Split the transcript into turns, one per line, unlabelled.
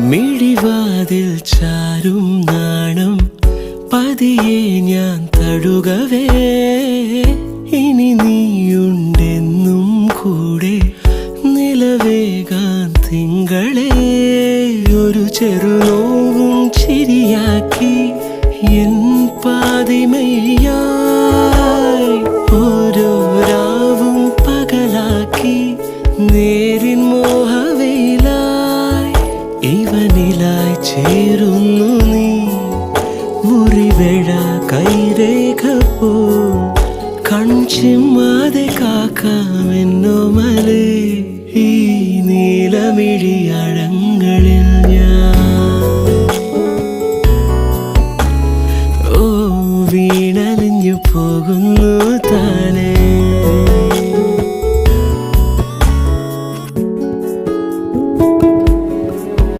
മിഴിവാതിൽ ചാരും നാണം പതിയെ ഞാൻ തഴുകവേ ഇനി നീയുണ്ടെന്നും കൂടെ നിലവേകാൻ തിങ്കളെ ഒരു ചെറുനോവും ചിരിയാക്കി എൻ പാതിമയായി ഓരോ രാവും പകലാക്കി നേരിൻ മോഹവയിലായി ഇവനിലായി ചേരുന്നു നീ മുറിവേഴ കൈരേഖ പോ കൺചിമ്മാതെ കാക്കാമെന്നോ മലേ ഈ നീലമിഴിയഴങ്ങളിൽ